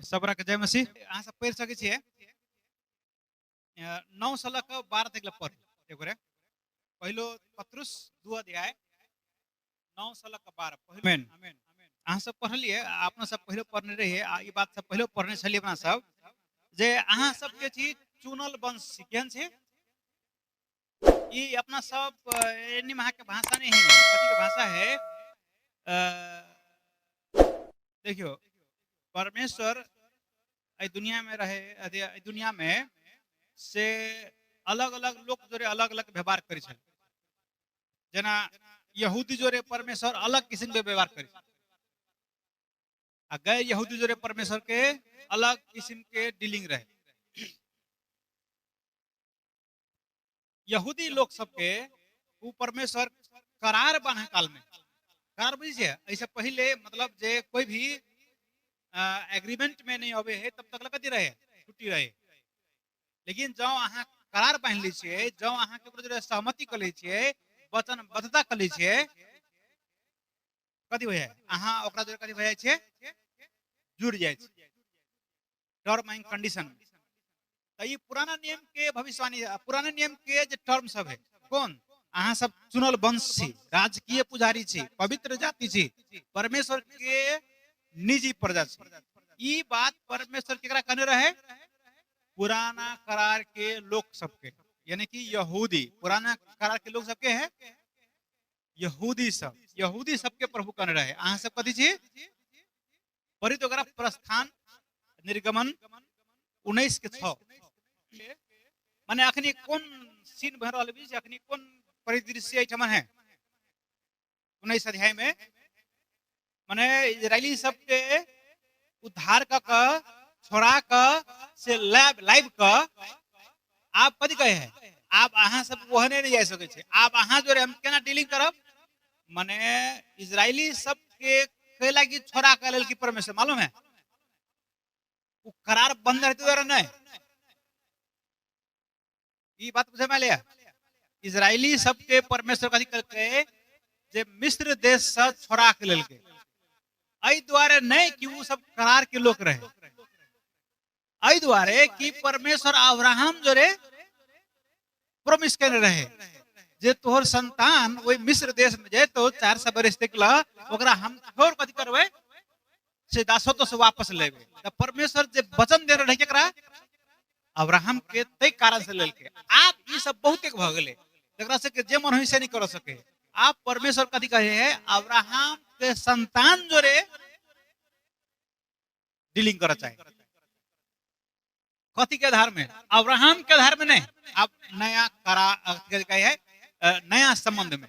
सबरा के जय मसीह अहाँ सब पढ़ि सकै छियै 9 सँ 12 तक पढ़ एकरे पहिलो पत्रुस 2 अध्याय 9 सँ 12 आमीन अहाँ सब पढ़लिए अपना सब पहिले पढ़ने रहिए आ ई बात सब पहिले पढ़ने छलिए अपना सब जे अहाँ सब के छी चुनल वंश केहन छै ई अपना सब एनी महा के भाषा नहीं है कथी के भाषा है देखियो परमेश्वर ए दुनिया में रहे ए दुनिया में से अलग अलग लोग जोरे अलग अलग व्यवहार करे छे जना यहूदी जोरे परमेश्वर अलग किस्म के व्यवहार करे आ गैर यहूदी जोरे परमेश्वर के अलग किस्म के डीलिंग रहे यहूदी लोग सबके ऊ परमेश्वर करार बांधे काल में करार बुझिए ऐसे पहले मतलब जे कोई भी एग्रीमेंट में नहीं होवे है तब तक कथी रहे छुट्टी रहे लेकिन जो अहाँ करार बांध ली छिए जो अहाँ के जोरे सहमति कर ली छिए वचनबद्धता कर ली छिए कथी होय अहाँ ओकरा जोरे कथी होय छै जुड़ जाय छै टर्म एंड कंडीशन तो ये पुराना नियम के भविष्यवाणी पुराना नियम के जे टर्म सब है कौन अहाँ सब चुनल वंश छी राजकीय पुजारी छी पवित्र जाति छी परमेश्वर के निजी प्रजा छी ई बात परमेश्वर केकरा कहने रहे पुराना करार के लोग सबके यानी कि यहूदी पुराना करार के लोग सबके है यहूदी सबके प्रभु कहने रहे अहाँ सब कथी छी पढ़ी तो ओकरा प्रस्थान निर्गमन 19 के 6 माने अखनी कौन सीन भर रहल बी अखनी कौन परिदृश्य एठमन है 19 अध्याय में माने इजरायली सब के उद्धार का छोड़ा का से लाइव का आप कथी कहे है आप अहाँ सब ओहने नहीं जा सके छे आप अहाँ जोरे हम केना डीलिंग करब माने इजरायली सब के कहला कि छोड़ा के लेल की परमेश्वर मालूम है वो करार बंद रहते द्वारा नहीं ये बात बुझे में लिया इजरायली सब के परमेश्वर कथी करके जे मिस्र देश से छोड़ा के लेल के आई द्वारे नहीं कि वो सब करार के लोग रहे आई द्वारे कि परमेश्वर अब्राहम जोरे प्रॉमिस करने रहे जे तोहर संतान वही मिस्र देश में जाए तो 400 बरस तक ला ओकरा हम और कथी करबे से दासत्व से वापस लेबे त परमेश्वर जे वचन दे रहे केकरा अब्राहम के तय कारण से लेल के आप ई सब बहुत एक भ गेले जेकरा से के जे मन होई से नहीं कर सके आप परमेश्वर कथी कहे है अब्राहम के संतान जोरे डीलिंग कर चाहे कथी के आधार में अब्राहम के आधार में नहीं आप नया कहे है नया संबंध में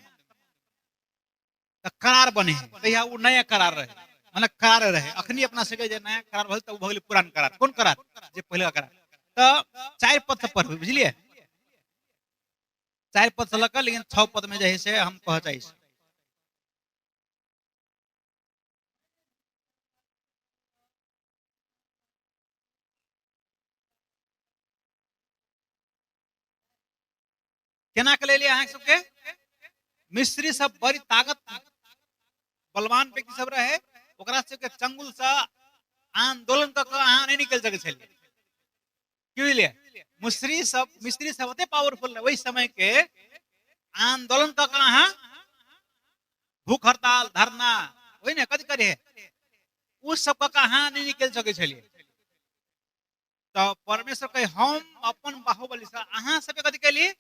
करार बने है तहिया वो नया करार रहे माने करार रहे अखनी अपना सके जे नया करार भल त भगले पुरान करार कौन करार जे पहले करार तो 4 पद से पढ़ बुझलिए 4 पद से लगा लेकिन 6 पद में जे से हम कह चाहे केना के लिए अहाँ सबके मिस्त्री सब बड़ी ताकत बलवान व्यक्ति सब रहे ओकरा सबके चंगुल से आंदोलन क अहाँ नहीं निकल सके छलिए क्यों लिए मिस्त्री सब होते पावरफुल वही समय के आंदोलन क अहाँ भूख हड़ताल धरना वही ना कथी करे उस सब का अहाँ नहीं निकल सके छलिए तो परमेश्वर कहे हम अपन बाहुबली से अहाँ सब कथी कलिए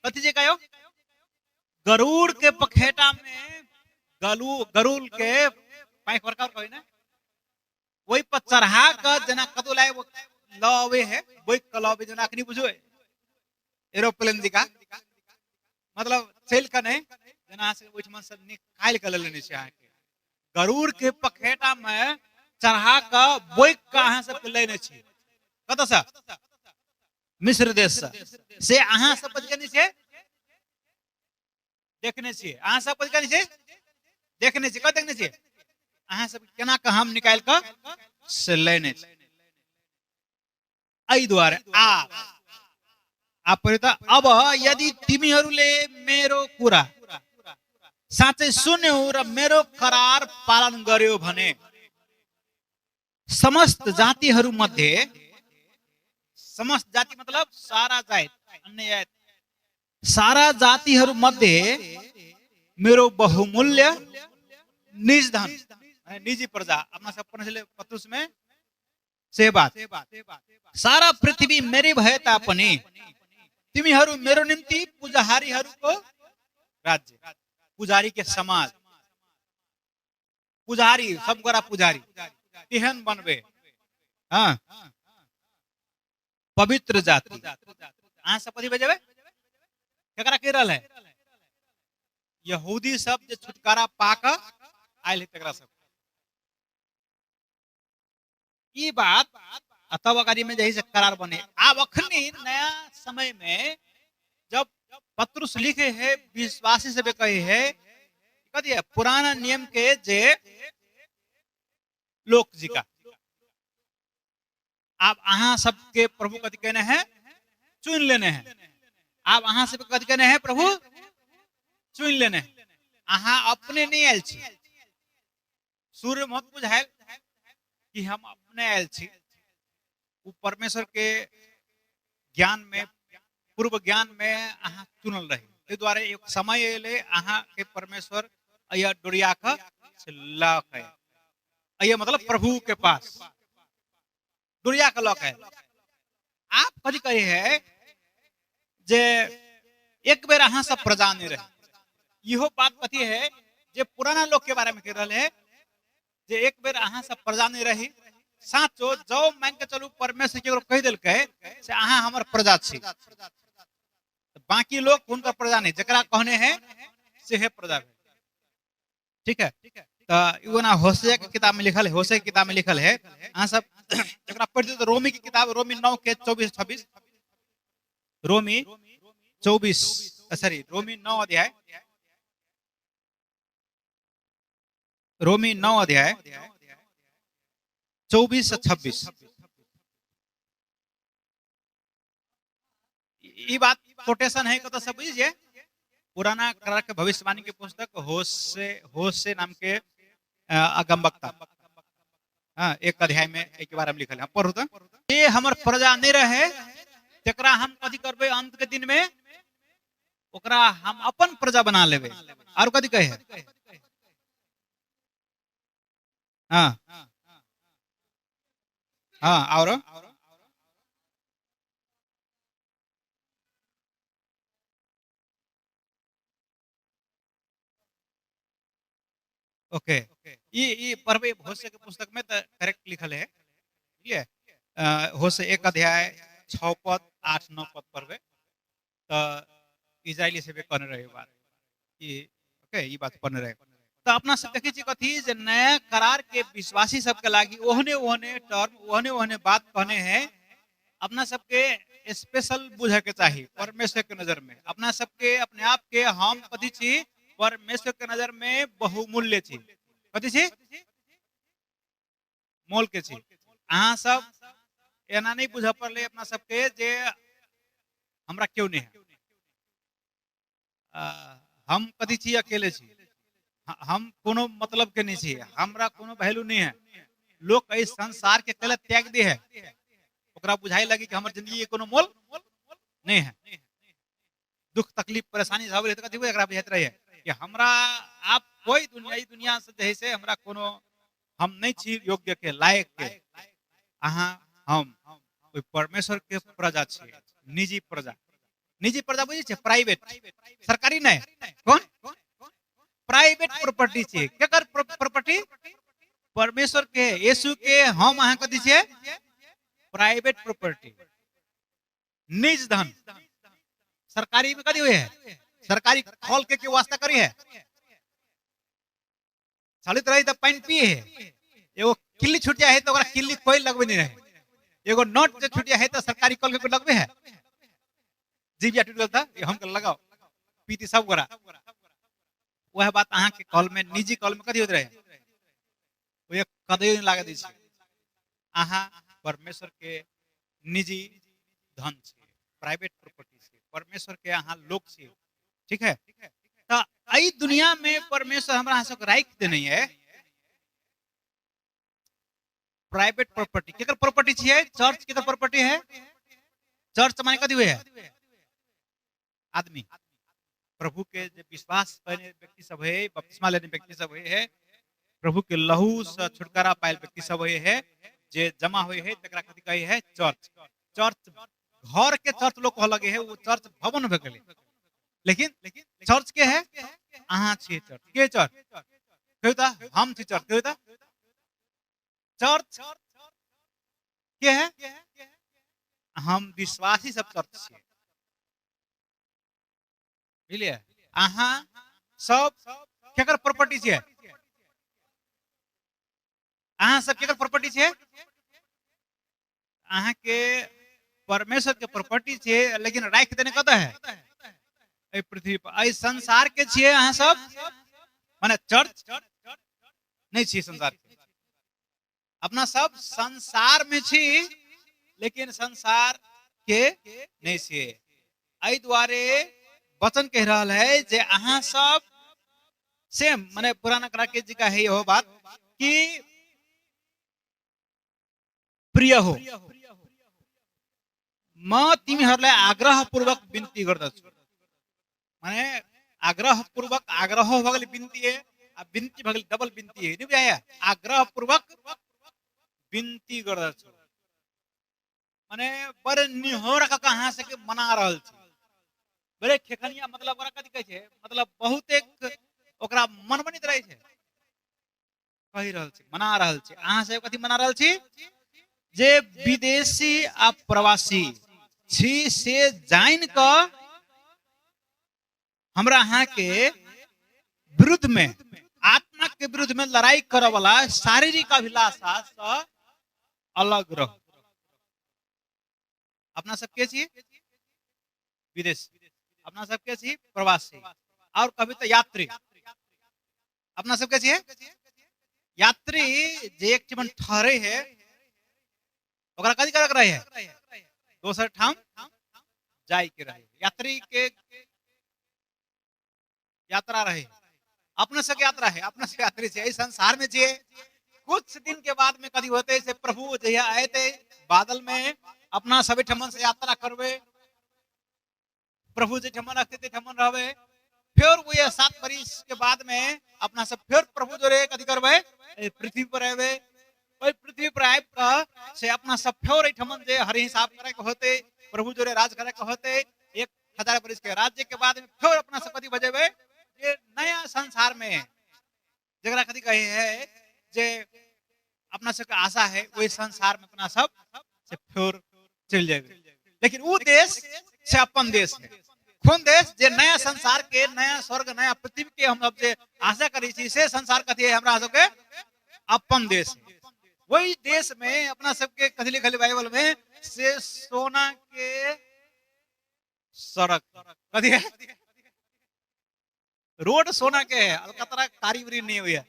कथी जे कहो गरुड़ के पखेटा में गरुड़ के पाइप वर्कआउट कहे ना वही पर चढ़ा कर जना कदो लाए वो लवे है वही कलवे जना अखनी बुझो एरोप्लेन दिखा मतलब सेल का नहीं जना से ओइठमन से निकाल कर लेने से आके गरुड़ के पखेटा में चढ़ा कर वही कहां से लेने छी कत से मिस्र देश से अहाँ सब बचकनी छे देखने छी अहाँ सब बचकनी छे देखने छी कत देखने छी अहाँ सब केना के हम निकाल के से लेने छी आई द्वारे आप त अब यदि तिमीहरूले मेरो कुरा साँच्चै सुन्यौ र मेरो करार पालन गर्यो भने समस्त जातिहरू मध्ये, समस्त जाति मतलब सारा जात, अन्य जात, सारा जातिहरू मध्ये मेरो बहुमूल्य निज धन, निजी प्रजा, अपना सब पढ्ने पत्रुस में से बात, सारा पृथ्वी मेरी भए तापनि तिमीहरू मेरो निम्ति पुजारीहरूको राज्य, पुजारी के समाज, पुजारी सब गोरा पुजारी तिहन बनबे, हाँ पवित्र जाति, अहाँ सब कथी बजेबे, केकरा कह रहल है, यहूदी सब जे छुटकारा पाक आयल है तेकरा सब। ये बात तब अगाड़ी में जही से करार बने। अब अखनी नया समय में जब पत्रुस लिखे है विश्वासी से कहे है कथी है, पुराना नियम के जे लोक जी का, आप अहाँ सबके प्रभु कथी कहने हैं, चुन लेने हैं, आप अहाँ सब कथी कहने हैं, प्रभु चुन लेने, अहाँ अपने नहीं आयल छी, सूर्य मत बुझायल कि हम अपने आयल छी, वो परमेश्वर के ज्ञान में, पूर्व ज्ञान में अहाँ चुनल रहे, ते द्वारे एक समय अले अहाँ के परमेश्वर अय डोरिया का लक है, अय मतलब प्रभु के पास डोरिया का लक है। आप कथी कहे है जे एक बेर अहाँ सब प्रजा नहीं रहे, इहो बात कथी है जे पुराना लोग के बारे में कह रहे है जे एक बेर अहाँ सब प्रजा नहीं रही, साचो जो मान के चलू परमेश्वर के कह दिलकै से अहाँ हमर प्रजा छी, बाकी लोग उनका प्रजा नहीं, जकरा कहने हैं से है प्रजा, ठीक है। तो ना होशे की किताब में लिखल है, होशे की किताब में लिखल है, अहाँ सब जकरा पढ़ते तो रोमी की किताब, रोमी 9 के 24-26, रोमी 24 सॉरी रोमी 9 अध्याय, रोमी 9 अध्याय 24 से 26, ये बात कोटेशन है कत सब बुझिए, पुराना करार के भविष्यवाणी के पुस्तक होशे नाम के अगमवक्ता, हाँ एक अध्याय में एक बार हम लिखल है, पढ़ू तो, ये हमर प्रजा नहीं रहे तेकरा हम कथी करबे अंत के दिन में, ओकरा हम अपन प्रजा बना लेबे, और कथी कहे है, हाँ हाँ और ओके, ये पढ़बे होशे के पुस्तक में तो करेक्ट लिखल है, ठीक है, होशे 1 अध्याय 6 पद 8-9 पद पढ़बे तो इजराइली से भी कहने रहे बात, ये ओके ये बात पढ़ने रहे, तो अपना सब देखी छी कथी जे नया करार के विश्वासी सब के लागी ओहने ओहने टर्म, ओहने ओहने बात कहने हैं, अपना सबके स्पेशल बुझे के चाहिए परमेश्वर के नजर में, अपना सबके अपने आप के हम कथी छी, परमेश्वर के नजर में बहुमूल्य छी, कथी छी, मोल के छी, अहाँ सब एना नहीं बुझ पड़ले अपना सबके जे हमरा क्यों नहीं है, हम कथी छी, अकेले छी, हम कोनो मतलब के नहीं छी, हमरा कोनो वैल्यू नहीं है, लोग इस संसार के कल त्याग दे है, ओकरा बुझाई लगी कि हमर जिंदगी के कोनो मोल नहीं है, दुख तकलीफ परेशानी सब रहे कथी एकरा बुझाइत रहे कि हमरा आप कोई दुनिया से जैसे हमरा कोनो हम नहीं छी योग्य के लायक के, अहाँ हम कोई परमेश्वर के प्रजा छी, निजी प्रजा, निजी प्रजा बुझे छे, प्राइवेट, सरकारी नहीं, कौन प्राइवेट प्रॉपर्टी छे, केकर प्रॉपर्टी, परमेश्वर के, यीशु के, हम अहाँ कथी छे, प्राइवेट प्रॉपर्टी, निज धन, सरकारी में कथी हुए है, सरकारी खोल के वास्ता करी है, चलित रही तो पानी पिए है, एगो किल्ली छूट जाए तो किल्ली कोई लगवे नहीं रहे, एगो नोट जो छूट जाए तो सरकारी कॉल के लगवे है, जीविया टूट गल था हम कर लगाओ पीती सब गोरा, वह बात अहाँ के कॉल में, निजी कॉल में कथी होत रहे, वो एक कदे नहीं लागे दी छी, अहाँ परमेश्वर के निजी धन छे, प्राइवेट प्रॉपर्टी छे, परमेश्वर के अहाँ लोक छे, ठीक है। तो आई दुनिया में परमेश्वर हमरा अहाँ सब राख देने है, प्राइवेट प्रॉपर्टी केकर प्रॉपर्टी छिए चर्च केकर प्रॉपर्टी है चर्च माने कथी हुए है आदमी प्रभु के जे विश्वास करने व्यक्ति सब है बपतिस्मा लेने व्यक्ति सब है प्रभु के लहू से छुटकारा पायल व्यक्ति सब है जे जमा हुए है तकरा कथी कहे है चर्च चर्च घर के चर्च लोग कह लगे है वो चर्च भवन भ गेलै लेकिन चर्च के है अहाँ छिए चर्च के चर्च कहू ता हम छी चर्च कहू ता चर्च के है हम विश्वासी सब चर्च छिए बुझलिए अहाँ सब केकर प्रॉपर्टी छिए अहाँ सब केकर प्रॉपर्टी छिए अहाँ के परमेश्वर के प्रॉपर्टी छिए लेकिन राख देने कत है ए पृथ्वी पर ए संसार के छिए अहाँ सब माने चर्च नहीं छिए संसार के अपना सब संसार में छी लेकिन संसार के नहीं छिए एहि द्वारे वचन कह रहा है जे अहाँ सब सेम माने पुराना करा के जी का है यह बात कि प्रिय हो म तिमीहरूलाई आग्रह पूर्वक बिन्ती गर्दछु माने आग्रह पूर्वक आग्रह भगल बिन्ती है आ बिन्ती भगल डबल बिन्ती है नहीं आया आग्रह पूर्वक बिन्ती गर्दछु माने बड़े निहोर का कहां से के मना रहल छी बड़े खेखनिया मतलब ओकरा कथि कहै छै मतलब बहुत एक ओकरा मन बनित रहै छै कहि रहल छी मना रहल छी अहाँ से कथि मना रहल छी जे विदेशी आ प्रवासी छी से जान क हमरा अहाँ के विरुद्ध में आत्मा के विरुद्ध में लड़ाई करे वाला शारीरिक अभिलाषा से अलग रहो अपना सब के छी विदेश अपना सब के छी प्रवासी और कभी तो यात्री अपना सब के छी यात्री जे एक जीवन ठहरे है ओकरा कथि करक रहे है दोसर ठाम जाय के रहे यात्री के यात्रा रहे अपने से यात्रा है अपने से यात्री से इस संसार में जे कुछ दिन के बाद में कभी होते से प्रभु जहिया आए थे बादल में अपना सभी ठमन से यात्रा करवे प्रभु जी ठमन रखते थे ठमन रहवे फिर वो ये 7 वर्ष के बाद में अपना सब फिर प्रभु जो रे कथि करवे पृथ्वी पर आवे ओई पृथ्वी पर आब का से अपना सब फिर ठमन जे हरि हिसाब करे के होते प्रभु जो रे राज करे के होते 1000 वर्ष के राज्य के बाद में फिर अपना सब कथि बजेवे ये नया संसार में जगरा कथि कहे है जे अपना सब का आशा है वही संसार में अपना सब से फिर चल जाएगा लेकिन वो देश से अपन देश है कौन देश जे नया संसार के नया स्वर्ग नया पृथ्वी के हम सब जे आशा करी छी से संसार कथि है हमरा सब के अपन देश है वही देश में अपना सब के कथि लिखल बाइबल में से सोना के सड़क कथि है रोड सोना के है अलकतरा कारीगरी नहीं हुई है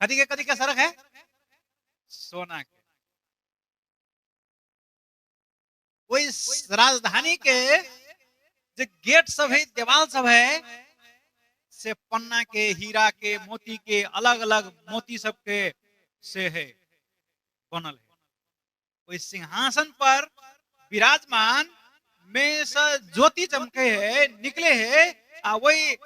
कथि के सड़क है सोना के वही राजधानी के जो गेट सब है दीवार सब है से पन्ना के हीरा के मोती के अलग अलग मोती सब के से है बनल है वही सिंहासन पर विराजमान में से ज्योति चमके है निकले है वही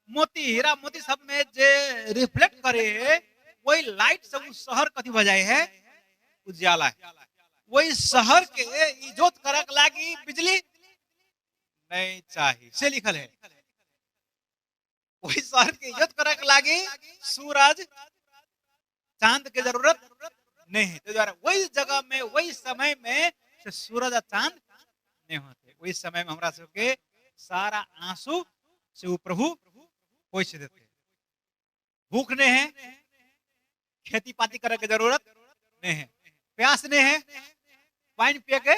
मोती हीरा मोती सब में जे रिफ्लेक्ट करे है वही लाइट सब उस शहर कथि बजाए है उजाला है वही शहर के इजोत करक लागी बिजली नहीं चाहिए से लिखल है वही शहर के इज्जत करक लागी सूरज चांद के जरूरत नहीं है तो वही जगह में वही समय में से सूरज और चांद नहीं होते वही समय में हमरा सबके सारा आंसू से वो प्रभु पोंछ देते भूख नहीं है खेती पाती करे के जरूरत नहीं है प्यास नहीं है पानी पिए के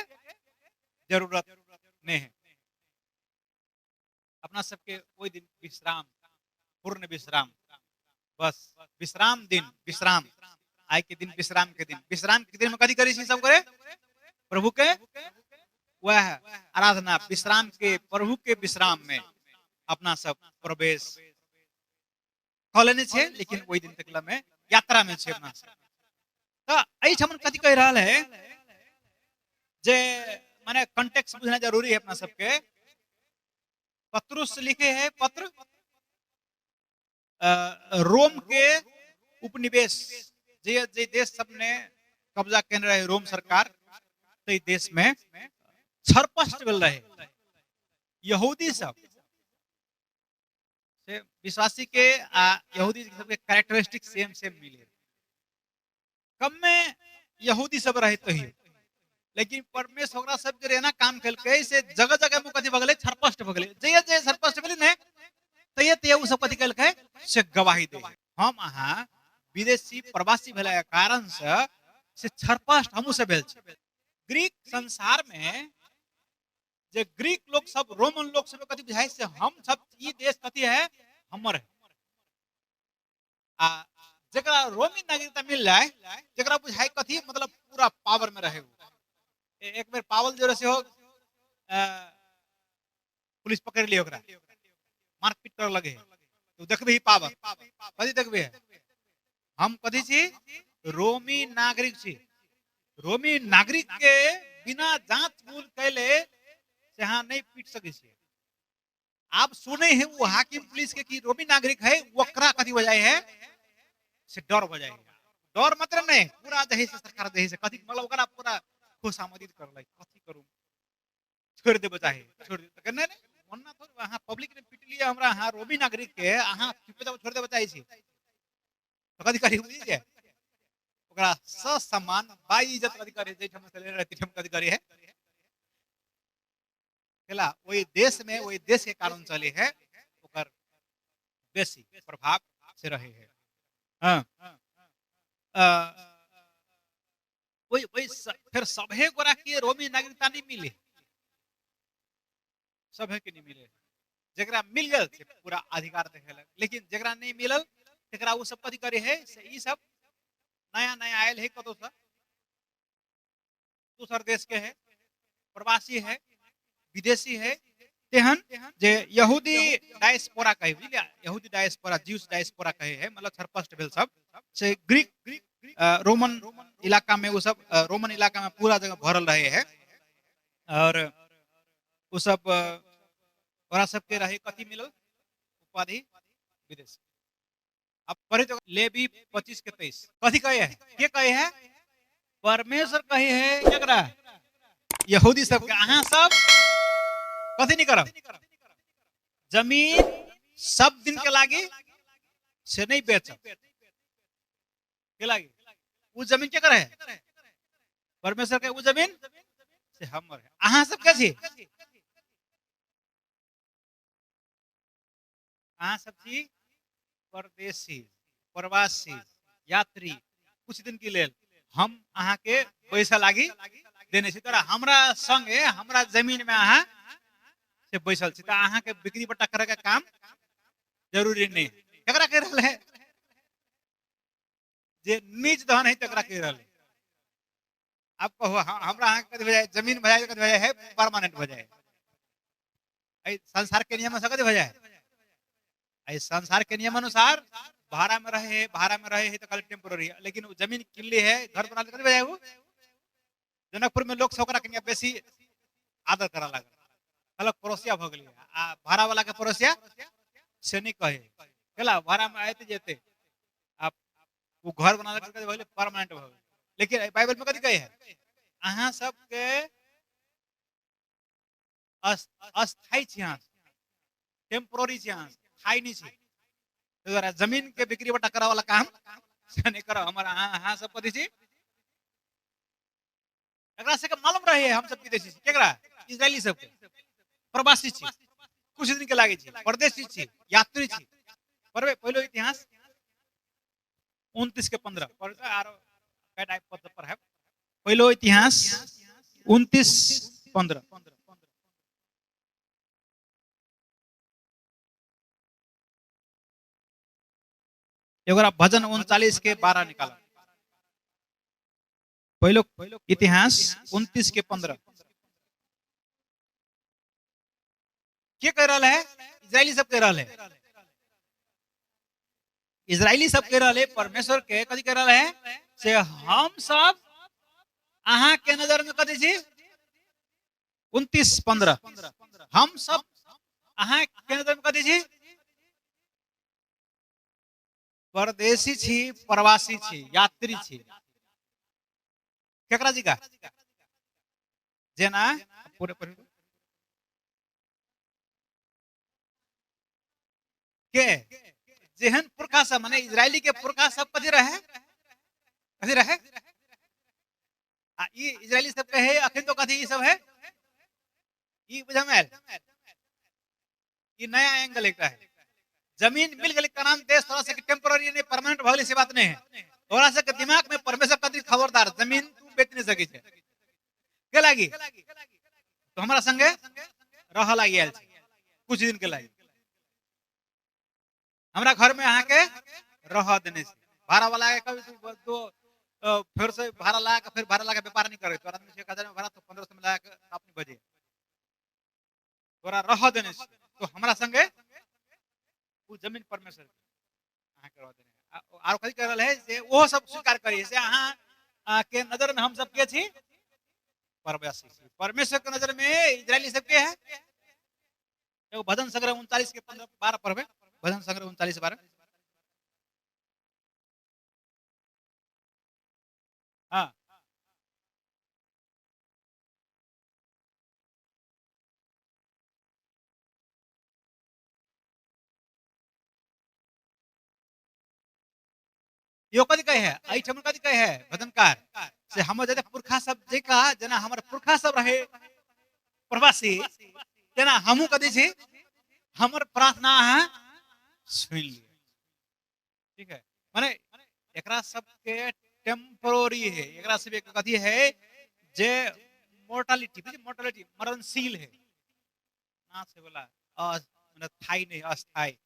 जरूरत नहीं है अपना सबके वही दिन विश्राम पूर्ण विश्राम बस विश्राम दिन विश्राम आय के दिन विश्राम के दिन में कथि करी सब करे प्रभु के वह आराधना विश्राम के प्रभु के विश्राम में अपना सब प्रवेश कर लेने छे लेकिन वही दिन तक में यात्रा में छे अपना सब। तो एहिठाम कथी कह रहा है जे माने कॉन्टेक्स्ट बुझना जरूरी है अपना सबके। पत्रुस लिखे है पत्र रोम के उपनिवेश जे जे देश सब ने कब्जा केने रहे रोम सरकार, ते देश में छरपष्ट भेल रहे यहूदी सब से विश्वासी के आ यहूदी सब के कैरेक्टरिस्टिक सेम सेम मिले। कम में यहूदी सब रहे तही, लेकिन परमेश्वर ओकरा सब के रहना काम केलकै से जगह जगह में कथी भगले छरपष्ट भगले। जे जे छरपष्ट भेलै ने तये तये उ सब कथी केलकै से गवाही दे। हम अहाँ विदेशी प्रवासी भेला के कारण से छरपष्ट हमहु से भेल छी। ग्रीक संसार में जे ग्रीक लोग सब रोमन लोग सब कथी बुझाय से हम सब ई देश कथी है हमर है। आ जकरा रोमी नागरिकता मिल जाए जकरा बुझाय कथी मतलब पूरा पावर में रहे। एक बेर पावल जो रहे हो पुलिस पकड़ लियो ओकरा मारपीट कर लगे तो देखबे ही पावर कथी देखबे हम कथी छी रोमी नागरिक छी। रोमी नागरिक के बिना जांच बूझ कैले से हाँ नहीं पीट सके छी। आप सुने हैं वो हाकिम पुलिस के कि रोमी नागरिक है वकरा कथी वजह है से डर वजह है। डर मतलब नहीं पूरा दही से सरकार दही से कथी मतलब ओकरा पूरा खुश आमदीद करलै कथी करू छोड़ दे बचाहे छोड़ दे करने नहीं वरना तो वहां पब्लिक ने पीट लिया हमरा हां रोमी नागरिक के अहां चुपचाप छोड़ दे बचाई छी तो कथी करी बुझिए ओकरा स सम्मान बाई इज्जत कथी करे जे ठम चले रहती ठम कथी करे है केला वही देश के कारण चले है ओकर बेसी प्रभाव से रहे है। हां वही वही फिर सभे गोरा के रोमी नागरिकता नहीं मिले सभे के नहीं मिले। जकरा मिल गल से पूरा अधिकार देखेलक लेकिन जकरा नहीं मिलल तकरा वो सब कथी करे है से ई सब नया नया आयल है कतो से दूसर देश के है प्रवासी है विदेशी है तेहन जे यहूदी डायस्पोरा कहे बुझलिया यहूदी डायस्पोरा ज्यूस डायस्पोरा कहे है मतलब छरपष्ट भेल सब से ग्रीक रोमन इलाका में वो सब रोमन इलाका में पूरा जगह भरल रहे हैं और वो सब ओरा सब के रहे कथी मिलल उपाधि विदेश। अब पढ़े तो लेवी 25 के 23 कथी कहे है के कहे है परमेश्वर कहे है जकरा यहूदी सब के अहां सब कथी नहीं करब जमीन सब दिन के लागी से नहीं बेचब के लागी वो जमीन के करे है परमेश्वर के वो जमीन से हमर है अहां सब के छी अहां सब छी परदेशी प्रवासी यात्री कुछ दिन के लेल हम अहां के पैसा लागी देने छी तोरा हमरा संगे हमरा जमीन में अहां से बैसल छी त अहां के बिक्री बट्टा करे के काम जरूरी नहीं एकरा कह रहल है जे निज धन है तकरा कह रहल है। आप कहो हमरा अहां के कथि जमीन भजाए कथि भजाए है परमानेंट भजाए ए संसार के नियम से कथि भजाए ए संसार के नियम अनुसार भाड़ा में रहे है तो खाली टेम्पोररी है लेकिन वो जमीन किल्ली है घर बना कथि भजाए वो जनकपुर में लोग ओकरा कनिया बेसी आदर करा लागल अलग पड़ोसिया भ गेलै आ भाड़ा वाला के पड़ोसिया से नहीं कहे केला भाड़ा में आते जेते आप वो घर बना के भले परमानेंट भ गेल लेकिन बाइबल में कथि कहे है अहां सब के अस्थायी छी अहां टेम्पोररी छी अहां स्थायी नहीं छी तो जमीन के बिक्री बट्टा करा वाला काम से नहीं करो हमारा अहां सब कथि छी एकरा से के मालूम रहे हम सब विदेशी छी केकरा इजरायली सब के प्रवासी छी कुछ दिन के लागे छी परदेशी छी यात्री छी परवे पहलो इतिहास 29 के 15 पर आरो का टाइप पर है पहलो इतिहास 29:15 एगोरा भजन 39 के 12 निकाला पहलो इतिहास 29 के 15 के कह रहा है इजरायली सब कह रहा है इजरायली सब कह रहे परमेश्वर के कथी कह रहे हैं से हम सब अहाँ के नजर में कथी छी 29:15 हम सब अहाँ के नजर में कथी छी परदेशी छी प्रवासी छी यात्री छी केकरा जी का जेना पूरे के जेहन पुरखा सब माने इजरायली के पुरखा सब कथी रहे आ ई इजरायली सब कहे अखन तो कथी ई सब है ई बुझमेल ई नया एंगल एक है जमीन मिल गई कनान देश थोड़ा सा टेम्पररी नहीं परमानेंट भगली से बात नहीं है थोड़ा सा के दिमाग में परमेश्वर कथी खबरदार जमीन तू बेच नहीं सकी छे के लागी तो हमारा संगे रह लागी आयल कुछ दिन के लागी हमरा घर में अहाँ के रह देने से भाड़ा वाला के कभी तो फिर से भाड़ा ला के फिर भाड़ा ला के व्यापार नहीं करे तो आदमी से 1000 में भाड़ा तो 1500 में ला के अपनी बजे तोरा रह देने से तो हमरा संगे वो जमीन परमेश्वर अहाँ के रह देने आरो कथि कर रहल है से वो सब स्वीकार करिए से अहाँ के नजर में हम सब के छी परवासी परमेश्वर के नजर में इजरायली सब के है एगो भजन संग्रह 39 के 12 पढ़बे भजन संग्रह 39:12 हाँ यो कथि कहे है आई ठमन कथि कहे है भजनकार से हम जदे पुरखा सब जे का जना हमर पुरखा सब रहे प्रवासी जना हमहु कथि छी हमर प्रार्थना है सुन लिए ठीक है माने एकरा सब के टेम्पररी है एकरा सब एक कथि है जे मोर्टालिटी मरणशील है ना से बोला मतलब थाई नहीं अस्थाई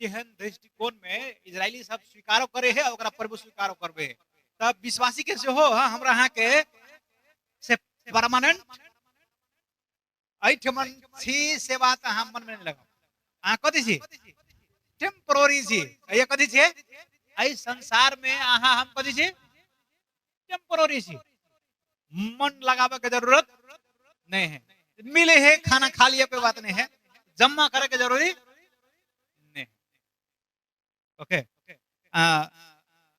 एहन दृष्टिकोण में इजरायली सब स्वीकार करे है और प्रभु स्वीकार करबे तब विश्वासी के से हो हमरा अहाँ के से परमानेंट ठमन छी से बात हम मन में नहीं लगा अहाँ कथी छी टेम्पररी छी ये कथी छे एहि संसार में अहाँ हम कथी छी टेम्पररी छी मन लगावे के जरूरत नहीं है मिले है खाना खा लिए कोई बात नहीं है जमा करे के जरूरी नहीं ओके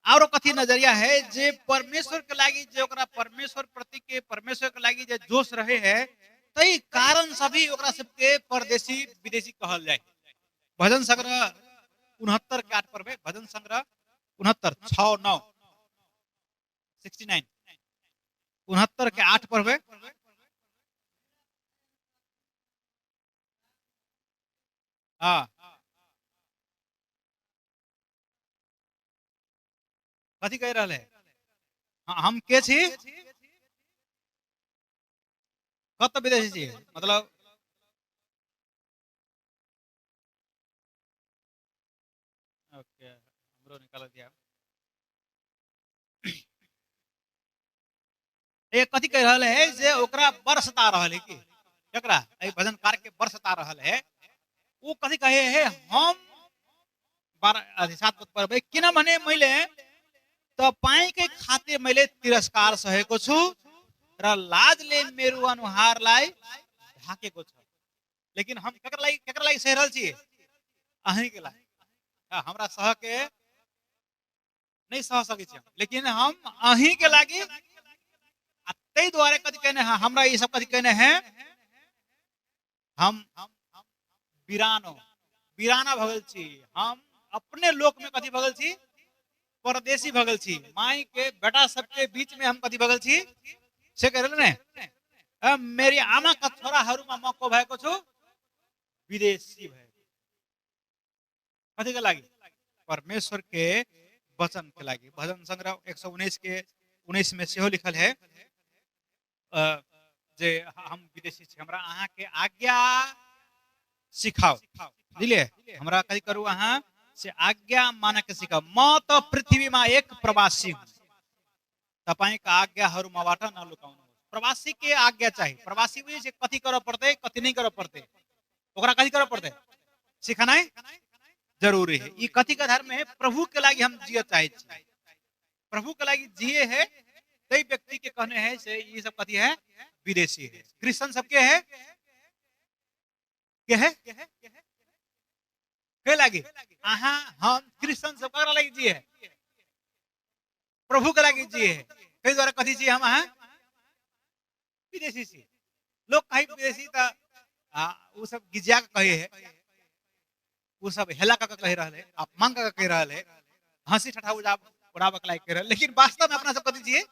और कथी नजरिया है जे परमेश्वर के लागी जे ओकरा परमेश्वर प्रति के परमेश्वर के लागी जे जोश रहे है तई कारण सभी ओकरा सबके परदेशी विदेशी कहल जाए भजन संग्रह 69 के 8 पर भजन संग्रह 69 6 9 69 69 के 8 पर हाँ कथी कह रहा है हम के छी कत विदेशी छी मतलब ओके हमरो निकाल दिया एक कथी कह रहा है जे ओकरा बरसता रहल है कि एकरा ए भजनकार के बरसता रहल है वो कथी कहे है हम 7 पद पर किन भने मैले तपाई के खाते मैले तिरस्कार सहेको छु र लाजले मेरो अनुहारलाई ढाकेको छ लेकिन हम केकरा लागि सह रहल छी अहीं के लागि हमरा सह के नहीं सह सकै छी लेकिन हम अहीं के लागि तै द्वारे कथी कहने हैं हमरा ये सब कथी कहने हैं हम वीराना भगल छी हम अपने लोक में कथी भगल छी परदेशी भगल छी माई के बेटा सबके बीच में हम कथी भगल छी से कह रहे ने मेरी आमा का छोराहरूमा म को भएको छु विदेशी भए कथी के लागि परमेश्वर के वचन के लागि भजन संग्रह 119 के 19 में सेहो लिखल है जे हम विदेशी छी हमरा अहाँ के आज्ञा सिखाओ बुझलिए हमरा कथी करू अहाँ से आज्ञा माने के सिखाओ म तो पृथ्वी में एक प्रवासी हूँ तपाई का आज्ञाहरूमाबाट नलुकाउनु प्रवासी के आज्ञा चाहिए प्रवासी बुझे कथी करे पड़ते कथी नहीं करे पड़ते ओकरा कथी करे पड़ते सिखानाई जरूरी है। ये कथी के आधार में है? प्रभु के लागी हम जिये चाहे छी, प्रभु के लागी जिये है, कई व्यक्ति के कहने हैं से ये सब कथी है? विदेशी है। क्रिश्चियन सबके है के है के लागी आहा हम क्रिश्चियन सब करा लागी जिये है, प्रभु के लागी जिये है। कई द्वारा कथी छी हम आहा विदेशी छी। लोग कहीं विदेशी त वो सब गिजिया के कहे है, वो सब हेला का कह रहा है, अपमान का कह रहा है, हंसी ठठा उड़ाव के लायक कह रहा है। लेकिन वास्तव में अपना सब कथी चाहिए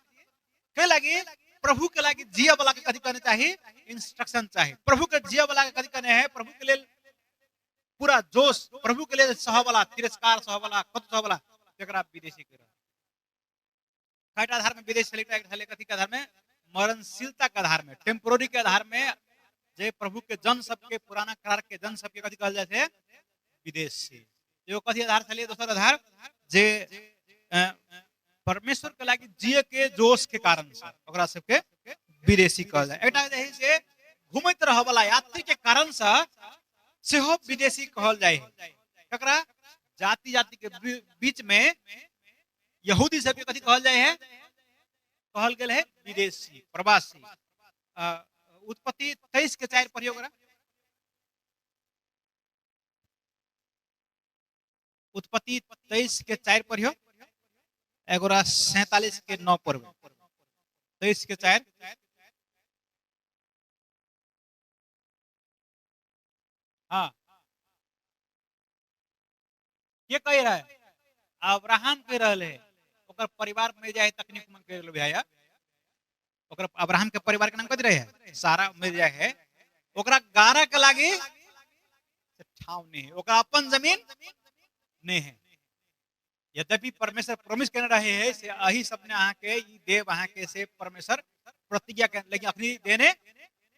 के लागी प्रभु के लागी जिया वाला के कथी करने चाहिए? इंस्ट्रक्शन चाहिए। प्रभु के जिया वाला के कथी करने है? प्रभु के लिए पूरा जोश, प्रभु के लिए सह वाला, तिरस्कार सह वाला, कत सह वाला जकरा विदेशी कह रहा है। काटा आधार में विदेश चले कथी के आधार में? मरणशीलता के आधार में, टेम्पोररी के आधार में, जे प्रभु के जन सबके पुराना करार के जन सबके कथी कहल जाय छै? विदेशी। एगो कथी आधार छलिए? दोसर आधार जे परमेश्वर के लागी जिये के जोश के कारण से ओकरा सबके विदेशी कहल जाय। एटा जहि से घुमैत रह वाला यात्री के कारण से सेहो विदेशी कहल जाय है। ककरा? जाति जाति के बीच में यहूदी सबके कथी कहल जाय है? कहल गेल है विदेशी, प्रवासी। उत्पत्ति 23 के 4 पढ़ियो करा। उत्पत्ति 23 के 4 पढ़ियो, एगोरा 47 के 9 पढ़बो। 23 के 4 हाँ के कह रहा है? अब्राहम कह रहा है ओकर परिवार में जाए तकनीक मन के भैया, ओकर अब्राहम के परिवार के नाम कथी रहे है? सारा मिल जाए है। ओकरा गारा के लागी ठाव नहीं है, ओकरा अपन जमीन नहीं है। यद्यपि परमेश्वर प्रॉमिस करने रहे हैं से अही सबने अहाँ के ई देव अहाँ के से परमेश्वर प्रतिज्ञा कर, लेकिन अपनी देने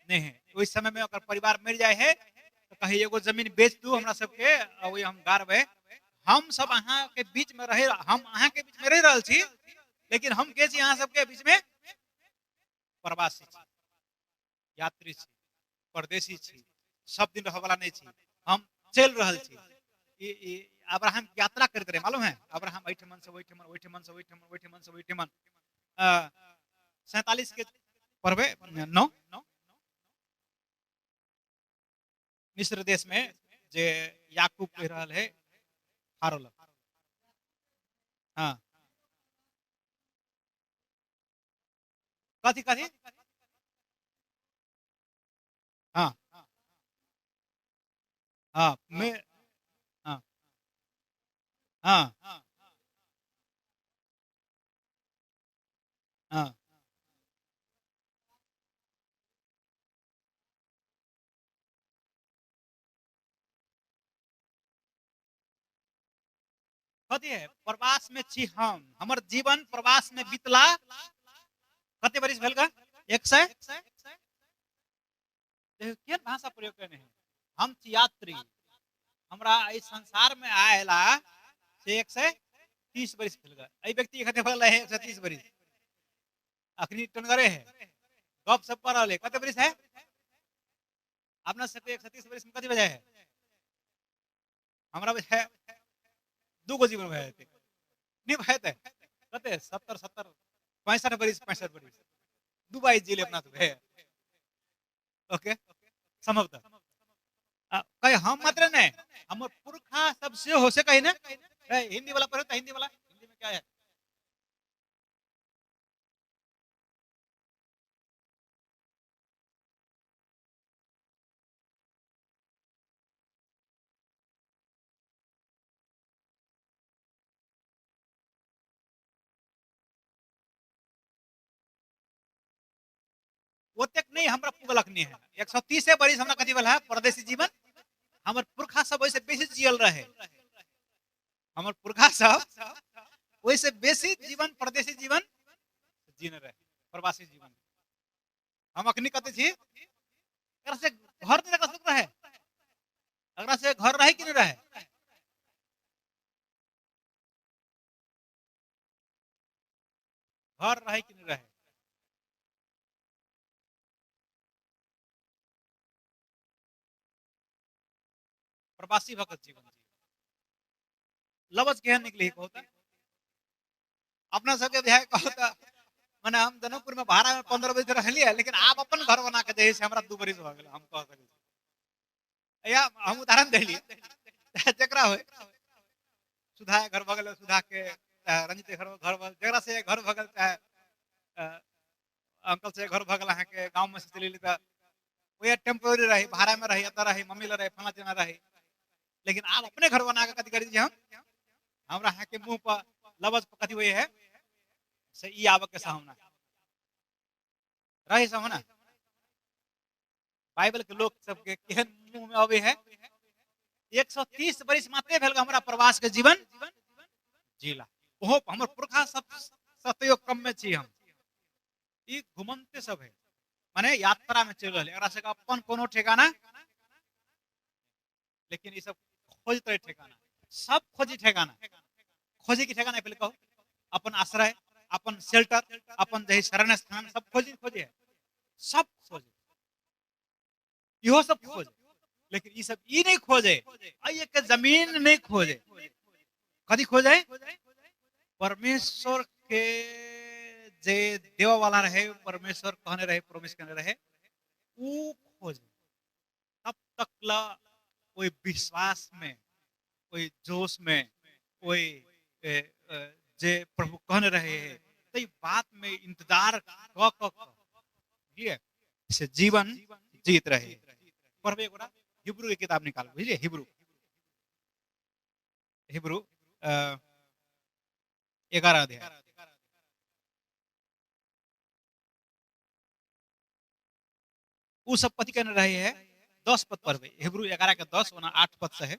नहीं है। उस समय में ओकर परिवार मर जाए है तो कही एगो जमीन बेच दू हमरा सबके, वही हम गारबे। हम सब अहाँ के बीच में रहे, हम अहाँ के बीच में रह रहल छी, लेकिन हम के छी अहाँ सबके बीच में प्रवासी छी, यात्री छी, परदेशी छी, सब दिन रह वाला नहीं छी, हम चल रहल छी। अब्राहम यात्रा करते रहे, मालूम है? अब्राहम ओठमन से ओठमन, ओठमन से ओठमन, ओठमन से ओठमन। 47 के पढ़बे 9। मिस्र देश में जे याकूब कह रहा है हारोल। हाँ कथी कथी? हाँ हाँ मैं हाँ हाँ हाँ कथी है? प्रवास में छी हम, हमर जीवन प्रवास में बीतला। कते बरिस भेल का? 100 के भाषा प्रयोग करने हैं? हम छी यात्री, हमरा इस संसार में आएला से 130 बरिस भेल का। एई व्यक्ति के कते भेल है? 130 बरिस। अखनी टनगरे है, गप सब पर रहले। कते बरिस है? अपना सबके 130 बरिस में कथी वजह है? हमरा है दूगो जीवन भए जेतै, नहीं भए जेतै? कते 70 70 65 बरिस, 65 बरिस दुबई जिले अपना सब है। ओके संभवतः कहीं हम मात्र नहीं, हम पुरखा सबसे हो से कहीं ना। हिंदी वाला पढ़ो तो हिंदी वाला, हिंदी में क्या है? ओतेक नहीं हमरा पुगलक नहीं है। 130 बरिस हमरा कथी वाला है? परदेशी जीवन। हमर पुरखा सब वैसे बेसी जियल रहे, हमर पुरखा सब वैसे बेसी जीवन परदेशी जीवन जीने रहे, प्रवासी जीवन। हम अखनी कते छी? एकरा से घर नहीं रह सकता है, एकरा से घर रहे कि नहीं रहे? घर रहे कि नहीं रहे? प्रवासी भक्त जीवन जी। लवज केहन निकली कहता अपना सबके बिहार कहता माने हम जनकपुर में भाड़ा में 15 बजे रहलिए लेकिन आप अपन घर बना के दे से हमरा 2 बरिस हो गेल हम कह सके या हम उदाहरण देली जकरा होय सुधा घर भगल सुधा के रंजित घर भगल जकरा से घर भगल चाहे अंकल से घर भगल अहाँ के गांव में से चली त वो टेम्पोररी रही भाड़ा में रही अतर रही मम्मी रही फला चिना रही लेकिन आप अपने घर बना के कथी करी हम हमरा अहाँ के मुंह पर लवज कथी हुए है से ई आवे के सामना रही सब ना बाइबल के लोग सब के केहन मुंह में आवे है 130 बरिस मात्रे भेल हमरा प्रवास के जीवन जीला ओहो हमर पुरखा सब सतयो कम में छी हम ई घुमंते सब है माने यात्रा में चल रहले एकरा से अपन कोनो ठिकाना लेकिन ई सब खोजत रहे ठिकाना सब खोजी ठिकाना खोजी की ठिकाना पहले कहो अपन आश्रय अपन शेल्टर अपन जही शरण स्थान सब खोजी खोजे है सब खोजे इहो सब खोजे लेकिन ई सब ई नहीं खोजे आइए के जमीन नहीं खोजे कदी खोजे परमेश्वर के जे देव वाला रहे परमेश्वर कहने रहे प्रोमिस करने रहे ऊ खोजे तब तक ला कोई विश्वास में कोई जोश में कोई जे प्रभु कहने रहे है तो बात में इंतजार से जीवन जीत रहे पढ़बे गोरा हिब्रू की किताब निकाल बुझलिए हिब्रू हिब्रू 11 अध्याय वो सब पति कहने रहे है 10 पद पढ़बे हिब्रू 11 के 10 वना 8 पद से है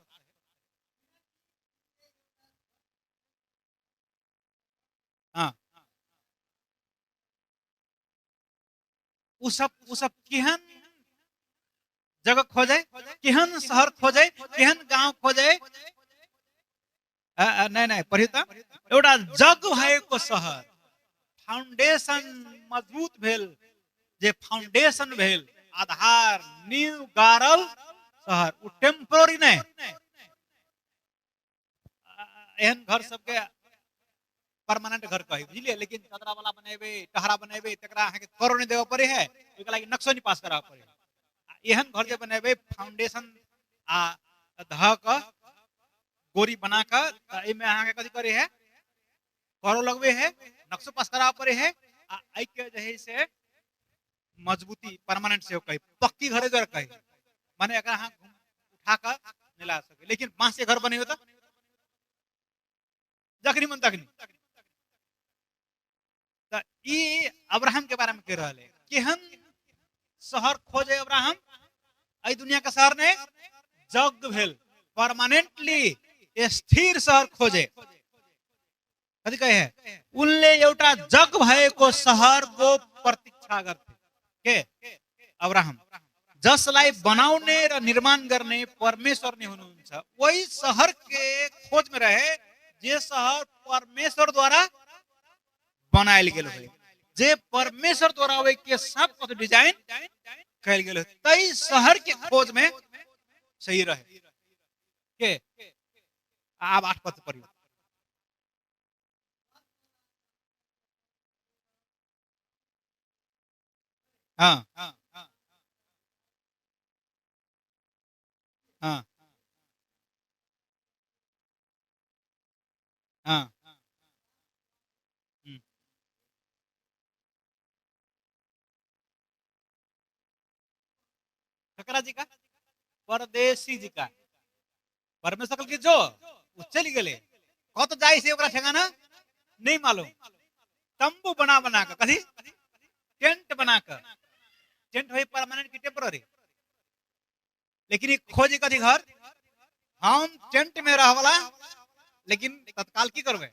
हाँ वो सब केहन जगह खोजे केहन शहर खोजे केहन गांव खोजे नहीं नहीं पढ़ी तो एटा जग भएको शहर फाउंडेशन मजबूत भेल जे फाउंडेशन भेल आधार नींव गारल शहर वो टेम्पोररी नहीं एहन घर सबके परमानेंट घर कही बुझलिए लेकिन चदरा वाला बनेबे टहरा बनेबे तकरा अहाँ के करो नहीं देवे पड़े है ओकरा लागि नक्शो नहीं पास करावे पड़े एहन घर जे बनेबे फाउंडेशन आ ध क गोरी बना के ए में अहाँ के कथि करे है करो लगवे है नक्शो पास करावे पड़े है आ आई के जहे से मजबूती परमानेंट से कही पक्की घरे जर कही माने अगर अहाँ उठा कर मिला सके लेकिन बांस के घर बने होता जखनी मन तखनी ई अब्राहम के बारे में कह रहा है केहन शहर खोजे अब्राहम आई दुनिया का शहर ने जग भेल परमानेंटली स्थिर शहर खोजे कथी कहे है उनले एउटा जग भएको शहरको प्रतीक्षा गर्थे के अब्राहम जसलाई बनाउने र निर्माण गर्ने परमेश्वर नै हुनुहुन्छ वही शहर के खोज में रहे जे शहर परमेश्वर द्वारा बनायल गेल है जे परमेश्वर द्वारा वे के सब कुछ डिजाइन कैल गेल है तई शहर के खोज में सही रहे के आप 8 पद पढ़िए हाँ हाँ हाँ हाँ खकरा जी का परदेसी जी का परमेश्वर के जो चली गए कत जाए से ओकरा ठेकाना नहीं मालूम तंबू बना बना कर कथी टेंट बना कर टेंट हो परमानेंट की टेम्पररी लेकिन ये खोजी कथी घर हम टेंट में रहवाला लेकिन तत्काल की करबे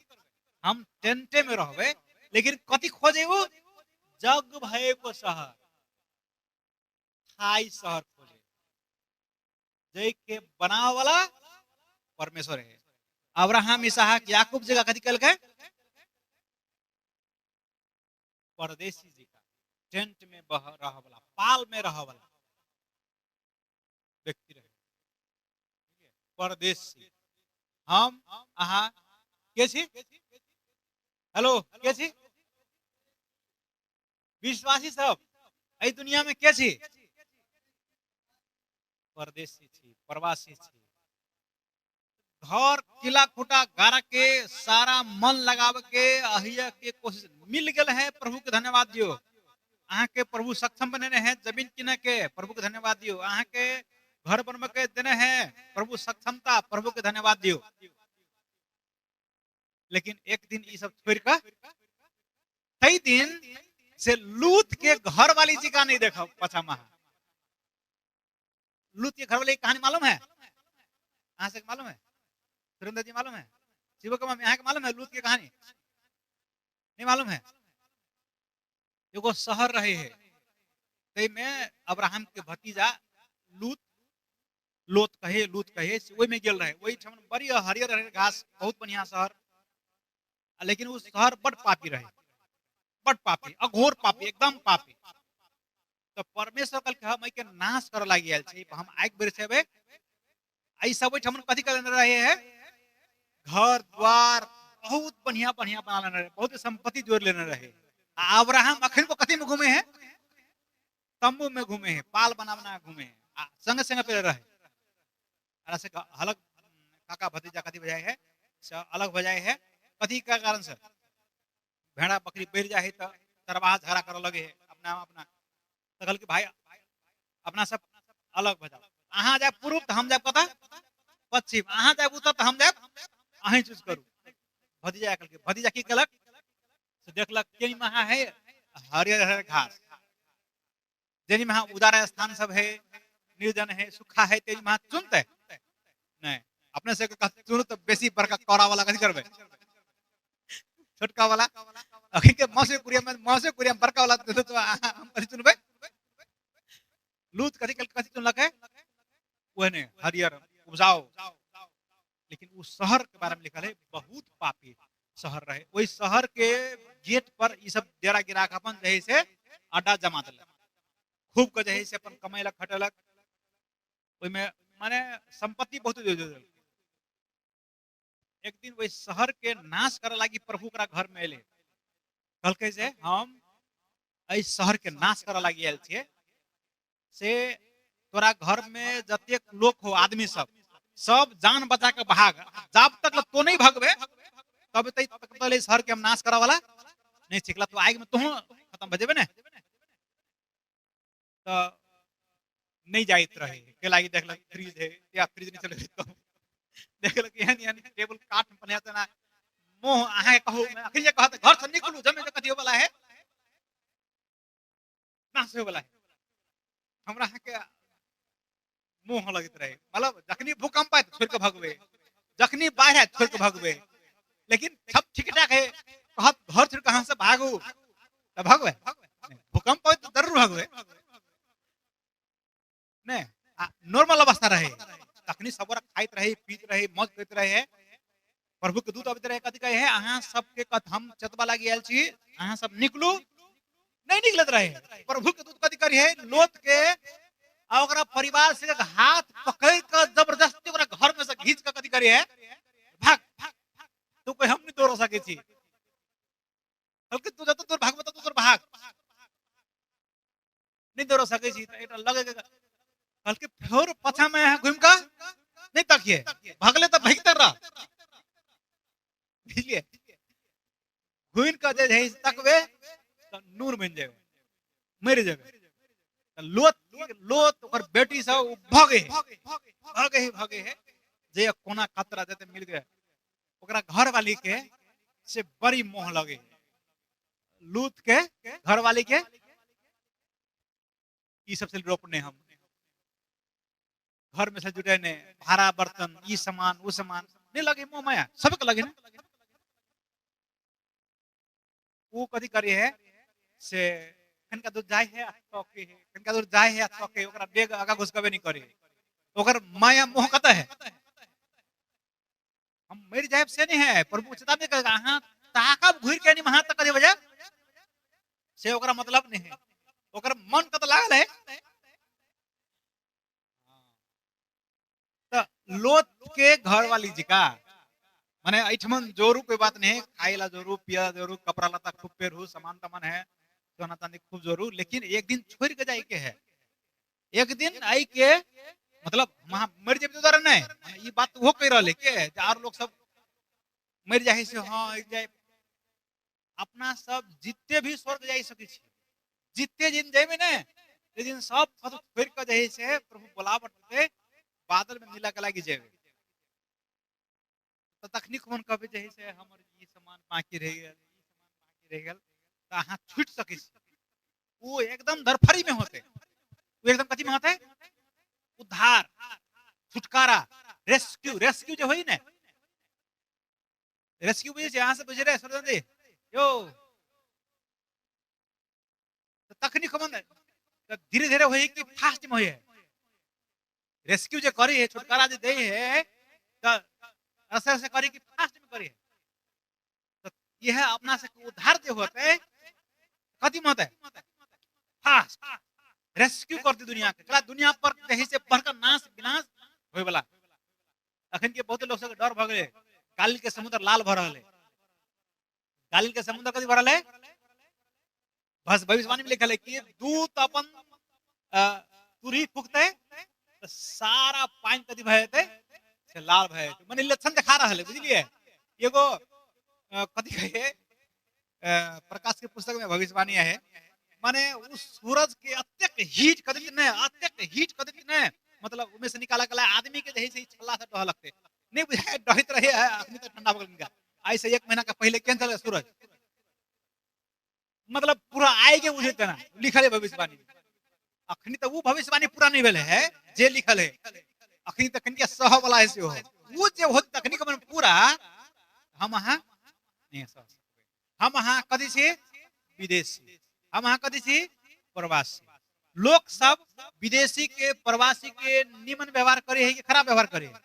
हम टेंटे में रहबे लेकिन कथी खोजे वो जग भय को शहर थाई शहर खोजे जय के बनावे वाला परमेश्वर है अब्राहम इसहाक याकूब जगह कथी कल गए परदेसी जी का टेंट में रह वाला पाल में रह वाला व्यक्ति रहे परदेसी हम अहाँ के छी? हेलो के छी? विश्वासी सब एहि दुनिया में के छी? परदेशी छी, प्रवासी छी। घर किला खुटा गाड़ के सारा मन लगाव के अहिया के कोशिश मिल गए है। प्रभु के धन्यवाद दियो। अहाँ के प्रभु सक्षम बने हैं जमीन किने के, प्रभु के धन्यवाद दियो। अहाँ के घर बनवे के देने हैं प्रभु सक्षमता, प्रभु के धन्यवाद दियो। लेकिन एक दिन ये सब छोड़ कर कई दिन से लूत के घर वाली जी का नहीं देखा पछा महा। लूत के घर वाली की कहानी मालूम है? अहाँ से मालूम है? सुरेंद्र जी मालूम है? शिव के मम्मी, यहाँ के मालूम है लूत की कहानी? नहीं मालूम है? एगो शहर रहे है, तई में अब्राहम के भतीजा लूत, लोत कहे, लूत कहे, वही में गेल रहे। वही ठमन बड़ी हरियर हरियर घास, बहुत बढ़िया शहर। लेकिन उस शहर बड़ पापी रहे, बड़ पापी, अघोर पापी, एकदम पापी। तो परमेश्वर कल के हम के नाश कर लागी आयल छी, हम आइक बेर छेबे। आई सब ठमन कथी कर रहे है? घर द्वार बहुत बढ़िया बढ़िया बना लेने रहे, बहुत संपत्ति जोड़ लेने रहे। अब्राहम अखन को कथी में घूमे हैं? तंबू में घूमे हैं, पाल बना बना घूमे हैं, संग संग पे रहे। ऐसे अलग काका भतीजा कथी बजाय है, अलग बजाय है। कथी का कारण से? भेड़ा बकरी बढ़ जाए तो तरवाह झगड़ा कर लगे है अपना अपना। तो कल के भाई अपना सब अलग बजाओ। अहाँ जाए पूर्व तो हम जाए कता पश्चिम, अहाँ जाए उत्तर तो हम जाए अहीं चूज करू। भतीजा कल के भतीजा की कलक से देखलक केनी महा है हरियर हरियर घास, जेनी महा उदार स्थान सब है, निर्जन है, सूखा है, तेरी महा चुनते नहीं। अपने से चुन तो बेसी बड़का कौड़ा वाला कथी करबे? छोटका वाला अखी के मौसे कुरिया में बड़का वाला दे दो तो हम कथी चुनबे? लूत कथी चुनलक है? वहने हरियर उपजाओ। लेकिन उस शहर के बारे में लिखल है बहुत पापी शहर रहे। वही शहर के गेट पर ये सब डेरा गिरा के अपन जही से अड्डा जमा दिलक, खूब के जही से अपन कमैलक खटेलक। में माने संपत्ति बहुत दे देलक। एक दिन वही शहर के नाश करे लागी प्रभु का घर में एले, कहलकै जे हम इस शहर के नाश करे लागी आयल छियै, से तोरा घर में जतेक लोग हो आदमी सब जान बचा के भाग। जब तक तो नहीं भगबे तब तक शहर के हम नाश करा वाला नहीं सीखला। तो आग में तू खत्म भजेबे ने। तो नहीं जाइत रहे के लागी देखलक फ्रिज है या फ्रिज नहीं चले तो देखलक एहन एहन टेबल काट बना तना मोह आहे कहू मैं अखन जे कहत घर से निकलू जमे के कथि वाला है नाश होय वाला है। हमरा के मोह लगत रहे, मतलब जखनी भूकंप आए छोड़ के भगवे, जखनी बाढ़ आए छोड़ के भगवे। लेकिन सब ठीक ठाक है, कहत घर छोड़ कहां से भागू तो भगवे, भूकंप आए तो जरूर भगवे ने। नॉर्मल अवस्था रहे, तखनी सब खाइत रहे, पीत रहे, मौज करते रहे। प्रभु के दूत अबैत रहे, कथि कहे है अहाँ सबके कथ हम चतबा लागी आयल छी, अहाँ सब निकलू। नहीं निकलत रहे। प्रभु के दूत कथि करी है? लोत के और परिवार से हाथ पकड़ कर जबरदस्ती घर में से घींच कर कथि करी है? भाग तू कोई हम नहीं दौड़ सके छी, तू जत दूर भाग तो दूर भाग नहीं दौड़ सके छी। तो लगेगा कल के फिर पछा में घूम का नहीं तकिए भागले तो भगते रह बुझलिए। घूम का जे है तकवे तो नूर बन जाए, मर जाए। लोत लोत और बेटी सब भागे है जे कोना खतरा देते मिल गए। ओकरा घर वाली के से बड़ी मोह लगे, लूत के घर वाली के ई सबसे रोपने हम घर में से जुटे ने भाड़ा बर्तन ई सामान वो सामान नहीं लगे, मोह माया सबके लगे ना। वो कथी करे है से कनका दूर जाए है तके है, कनका दूर जाए है तके ओकरा बेग आगा घुसकबे नहीं करे। ओकर माया मोह कता है हम मर जाए से नहीं है। प्रभु चेतावनी करेगा हां ताकब घुर के नहीं वहां तक कथी बजे से ओकरा मतलब नहीं है। ओकर मन कत लागल है। तो लोत के घर वाली जी का माने ऐठमन जोरू कोई बात नहीं, खाइला जोरू, पिया जोरू, कपड़ा लता खूब पेरू, सामान तमान है, सोना चांदी खूब जोरू, लेकिन एक दिन छोड़ के जाए के है। एक दिन आई के मतलब वहां मर जाए तो डर नहीं, माने ये बात वो कह रहे के चार लोग सब मर जाए से, हाँ एक जाए अपना सब जितने भी स्वर्ग जाई सके छी, जितने दिन जाए ना ये दिन सब पद छोड़ के जाए से प्रभु बुलावट पे बादल में नीला कला की जाए। तो तखनिक मन कबे जाए से हमर ई सामान बाकी रह गेल, ई सामान बाकी रह गेल, तो अहाँ छूट सके छी। वो एकदम धरफड़ी में होते, वो एकदम कथी में होते, उद्धार, छुटकारा, रेस्क्यू, रेस्क्यू जो होई ना, रेस्क्यू बुझे यहाँ से बुझे रहे सरदन जी यो, तो तखनिक मन धीरे धीरे होई कि फास्ट में होई है, रेस्क्यू जो करी है, छुटकारा जो दे है, तो ऐसे ऐसे करी कि फास्ट में करी है। तो यह अपना से उद्धार जो होते है कथी में होता है, फास्ट रेस्क्यू करती दुनिया के, कला दुनिया पर कहीं से बढ़कर नाश विनाश होय वाला। अखन के बहुत लोग सब डर भ गए, काल के समुद्र लाल भ रहल है, काल के समुद्र कथी भरल है, बस भविष्यवाणी में लिखल है कि दूत अपन तुरही फूकते तो सारा पानी कथी भय जेते से लाल भय जेते, माने लक्षण दिखा रहल है, बुझलिए। एगो कथी कहे प्रकाश के पुस्तक में भविष्यवाणी है, माने उस सूरज के अत्यक हीट कदित ने, अत्यक हीट कदित ने, मतलब उमे से निकाला गला आदमी के जही से छल्ला से डह लगते नहीं बुझाए, डहित रहे है अखनी तो ठंडा बगल में ऐसे 1 महीना का पहले कैंसिल है सूरज, मतलब पूरा आएगे मुझे तना लिखल है भविष्यवाणी। अखनी तो वो भविष्यवाणी पूरा नहीं भेल है जे लिखल है, अखनी तक कनिया सह वाला है से हो वो जे हो तकनीक में पूरा हम अहाँ नहीं सह, हम अहाँ कथी छी विदेशी, हम अहाँ कथी छी प्रवासी। लोग सब विदेशी के प्रवासी के निमन व्यवहार करे है कि खराब व्यवहार करे है,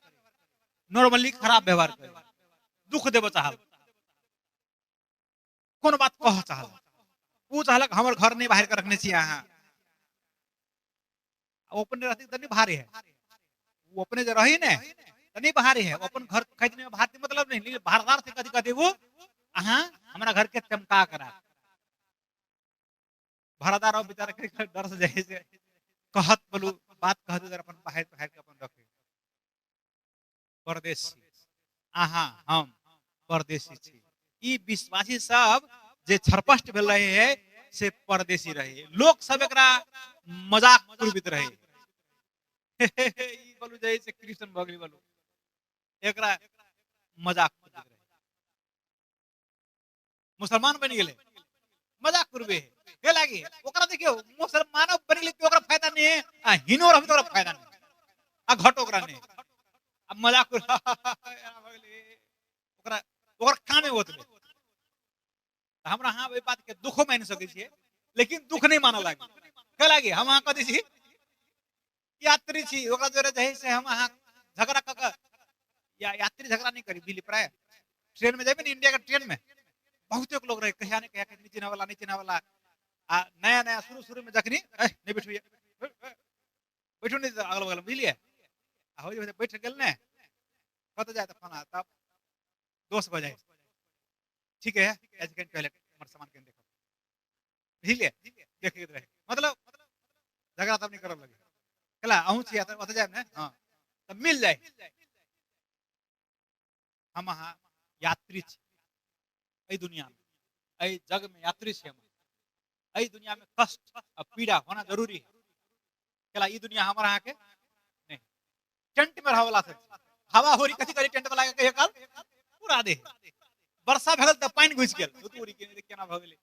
नॉर्मली खराब व्यवहार करे, दुख देव चाहल, कौन बात कह चाहल, वो चाहलक हमर घर नहीं बाहर के रखने छी अहाँ, अपने रहती तनी भारी है, वो अपने जो रही ने तनी भारी है, अपन घर खरीदने में भारतीय मतलब नहीं, लेकिन भारदार से कथी कहते वो अहाँ हमारा घर के चमका करा, भारदार बेचारा के डर से जाए से कहत बोलू बात कहते जरा अपन बाहर बाहर के अपन रखे, परदेशी अहाँ हम परदेशी छी, ई विश्वासी सब जे छरपष्ट भेल रहे है से परदेशी रहे, लोग सब एकरा मजाक उड़बित रहे ई बोलू जैसे क्रिश्चियन भगली बोलू एकरा मजाक उड़बित रहे, मुसलमान बन गेले मजाक करबे के लागी, ओकरा देखियो मुसलमान बन गेले तो ओकरा फायदा नहीं है, आ हिनो रहबे तो ओकरा फायदा नहीं, आ घट ओकरा नहीं, अब मजाक भगले ओकरा ओकर कामे होत हमरा हाँ ओई बात के दुखो मान सके छिए, लेकिन दुख नहीं मानल लागी के लागी हम अहाँ कथी छी यात्री छी, ओकरा जोरे जही से हम अहाँ झगड़ा क के या यात्री झगड़ा नहीं करी दिल्ली प्राय ट्रेन में जाबे ना इंडिया के ट्रेन में बहुत लोग रहे कहिया ने कहिया के नीचे ना वाला नीचे ना वाला, आ नया नया शुरू शुरू में जखनी नहीं बैठिए बैठो नहीं अगल बगल बुझलिए, आ हो जे बैठ गेल ने कत जाए तो फोन तब दोस्त बजाए ठीक है एज कैन टॉयलेट हमर सामान के देखो बुझलिए देखिए रहे, मतलब झगड़ा तब नहीं करब लगे कला अहू छी ओत जाए ने हां तब मिल जाए, हम अहाँ यात्री छी ए दुनिया में, ए जग में यात्री छी हम, ए दुनिया में कष्ट और पीड़ा होना जरूरी है, कला ई दुनिया हमर अहाँ के नहीं, टेंट में रहवाला से हवा होरी कथी करी टेंट वाला के कहियो काल पूरा दे, वर्षा भगल त पानी घुस गेल उतूरी के केना भ गेलै,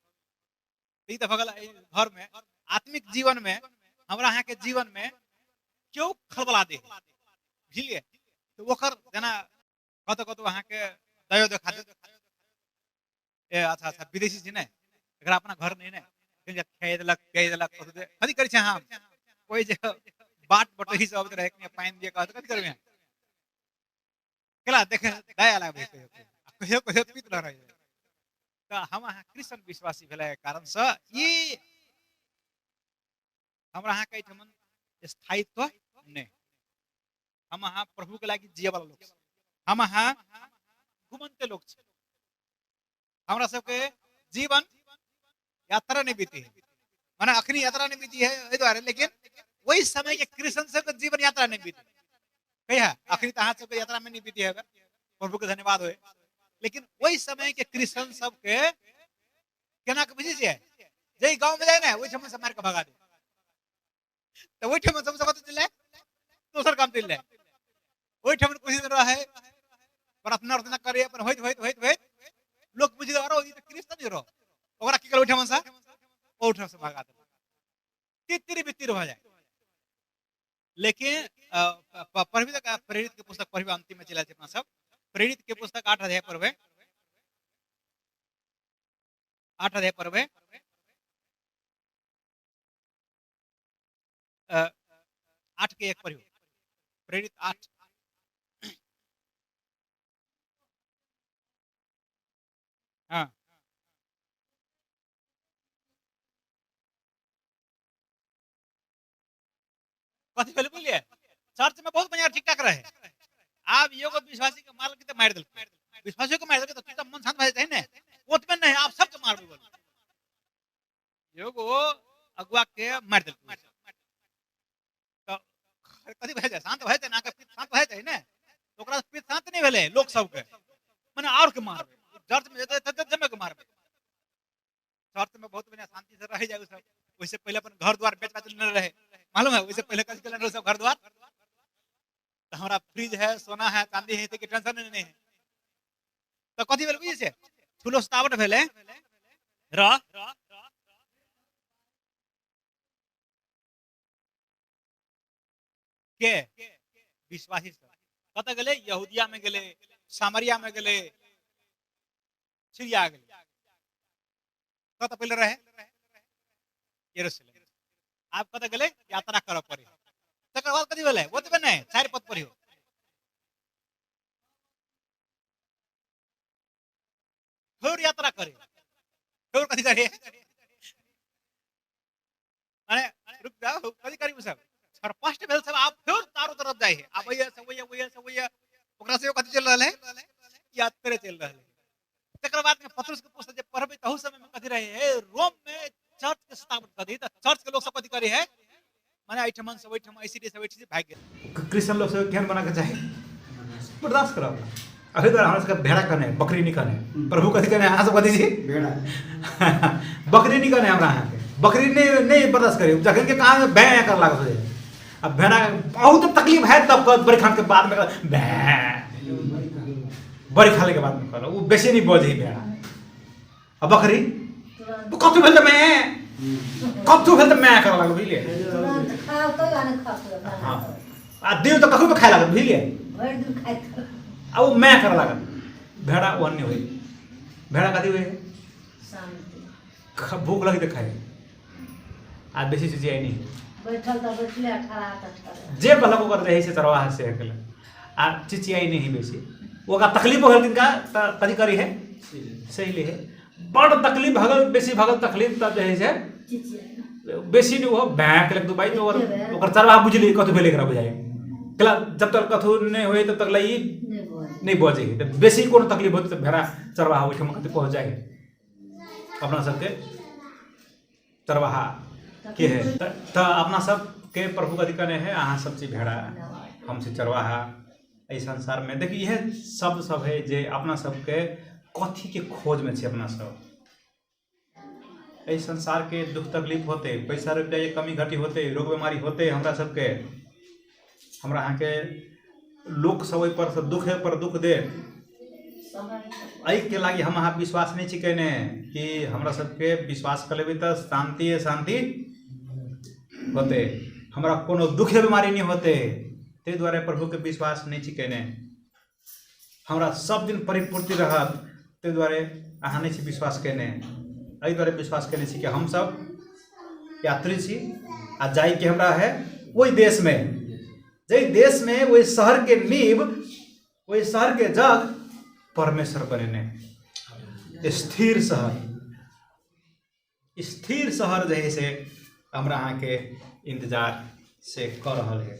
ई त भगल घर में आत्मिक जीवन में हमरा अहाँ के जीवन में क्यों खलबला दे बुझलिए, तो ओकर जना कत कत अहाँ के दयो देखा दे ए अच्छा अच्छा विदेशी छी ने एकरा अपना घर नहीं ने खेत लक कह देलक कथी करै छै हम कोई जे बाट बटही सब रहे के पानी दिए कहत कथी करबे केला देखे दया लागे कहियो कहियो पीत रहे, तो हम अहाँ क्रिश्चियन विश्वासी भेला के कारण से ई हमरा अहाँ के ठमन स्थायित्व नहीं, हम अहाँ प्रभु के लागी जिये वाला लोग, हम अहाँ घुमंते लोग छे। हमरा सबके जीवन यात्रा नहीं बीती है, माने अखनी यात्रा नहीं बीती है एहि द्वारे, लेकिन वही समय के कृष्ण सबके जीवन यात्रा नहीं बीती कहिया अखनी तो अहाँ सबके यात्रा में नहीं बीती है, प्रभु के धन्यवाद होए। लेकिन वही समय के कृष्ण सबके केना के बुझी छियै, जे गांव में जाए ना ओहि ठम से मार के भगा दे, तो ओहि ठम सबसे कत चले दोसर काम चल जाए, ओहि ठम कुछ दिन रहे प्रार्थना उर्थना करे अपन होइत होइत होइत होइत लोग बुझी अरे ई तो कृष्ण नहीं रहो, ओकरा की कर ओहि ठम से ओहि ठम से भगा दे, तितिर बितिर हो जाए। लेकिन प्रेरित के पुस्तक पढ़बे, अंतिम में चला अपना सब प्रेरित के पुस्तक 8 अध्याय पढ़बे, 8 अध्याय पढ़बे, 8 के 1 पढ़ियो, प्रेरित 8। हाँ कथी भेल बोलिए, चर्च में बहुत बढ़िया ठीक ठाक रहे, आप एगो विश्वासी के मार के मार दिल, विश्वासी को मार दिल तो तू मन शांत भए जाए ना, ओतबे नहीं आप सबके मारबे बोल, एगो अगुआ के मार दिल तो कथी भए जाए, शांत भए जाए ना, पित शांत भए जाए ना, तो ओकरा पित शांत नहीं भेले लोग सबके, माने और के मारबे, चर्च में जेते तते जमे के मारबे, चर्च में बहुत बढ़िया शांति से रह जाए सब। वैसे पहले अपन घर द्वार बेच बाच न रहे, मालूम है, वैसे पहले कथी के सब घर द्वार, तो हमारा फ्रिज है, सोना है, चांदी है, के टेंशन नहीं है, तो कथी भेल बुझी छै, फुलो सतावट भेले र के विश्वासी सब कत गेले, यहूदिया में गेले, सामरिया में गेले, सीरिया गेले, कत पहले रहे यरूशलेम, आप कत गेले यात्रा कर पड़े, तकर बाद कथी भेले ओतबे नहीं 4 पद पढ़ियो, फिर यात्रा करे, फिर कथी करे, माने रुक जाओ कथी करी सब सरपष्ट भेल सब, आप फिर चारों तरफ जाए है, अब ये सब ये ओकरा से कथी चल रहल है, यात्रा चल रहल है। तकर बाद में पतरस के पुस्तक जे पढ़बे तहु समय में कथी रहे है, रोम में चर्च के स्थापना कथी, त चर्च के लोग सब कथी करे है, माने आइठमन सब आइठम आईसीडी सब आईसीडी भाग गेल, क्रिश्चियन लोग सब ध्यान बना के चाहे बर्दाश्त करो, अभी तो हमरा सबके भेड़ा कने बकरी नहीं कने, प्रभु कथी कने अहाँ सब कथी छी भेड़ा बकरी नहीं कने, हमरा अहाँ के बकरी नहीं बर्दाश्त करे, जखन के कहां भै कर लागत है, अब भेड़ा बहुत तकलीफ है तब बड़ी खान के बाद में बड़ी खाने के बाद में करो, वो बेसी नहीं बोझ ही भेड़ा, अब बकरी कथु भेल त मैं कर लागल बुझलिए, हां आ दिन तो कखनो खाए लागल बुझलिए, अब वो मैं कर लागल, भेड़ा ओहन नहीं होई, भेड़ा कथी होई शांति, भूख लगी तो खाए, आ बेसी चीज आई नहीं बैठल त बैठले 18 जे भला को कर रहे से चरवाहा से अकेले आ चिचियाई नहीं बेसी, ओका तकलीफ होल किनका त कथी करी है सही ले है, बड़ तकलीफ भगल बेसी भगल तकलीफ तब जे है से बेसी नहीं हो बैंक लग दो भाई, और ओकर चरवाहा बुझली कथु भेले एकरा बुझाई कला, जब तक कथु नहीं होई तब तक लई नहीं बजे, तो बेसी कोनो तकलीफ होत त भेड़ा चरवाहा ओठम कथि पहुंच जाए, अपना सबके चरवाहा के है त अपना सब के प्रभु कथी कने है, अहाँ सब चीज भेड़ा हमसे चरवाहा, एहि संसार में देखिए यह सब है जे अपना सबके कथी के खोज में छे, अपना सब एहि संसार के दुख तकलीफ होते, पैसा रुपया के कमी घटी होते, रोग बीमारी होते, हमरा सबके हमरा अहाँ के लोक सब पर से दुख है पर दुख दे, एहि के लागी हम अहाँ विश्वास नहीं छिकने कि हमरा सबके विश्वास कर लेबै त शांति शांति होते, हमरा कोनो दुख बीमारी नहीं होते, ते द्वारा प्रभु के विश्वास नहीं छिकने, हमरा सब दिन परिपूर्ति रहत, ते द्वारा अहाँ नहीं छी विश्वास केने, एहि द्वारा विश्वास केने छी कि हम सब यात्री छी, आ जाई के हमरा है वही देश में, जे देश में वही शहर के नींव, वही शहर के जग परमेश्वर बनेने स्थिर शहर जे है से हमरा अहाँ के इंतजार से कर रहल है।